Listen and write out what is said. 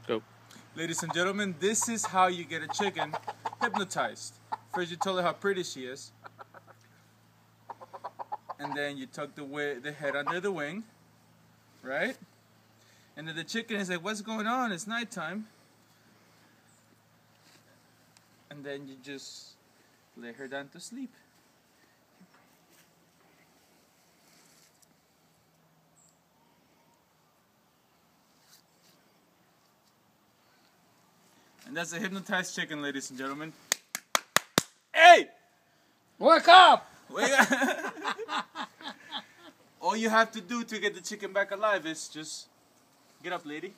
Go. Ladies and gentlemen, this is how you get a chicken hypnotized. First you tell her how pretty she is. And then you tuck the head under the wing. Right? And then the chicken is like, what's going on? It's nighttime. And then you just lay her down to sleep. And that's a hypnotized chicken, ladies and gentlemen. Hey! Wake up! Wake up! All you have to do to get the chicken back alive is just get up, lady.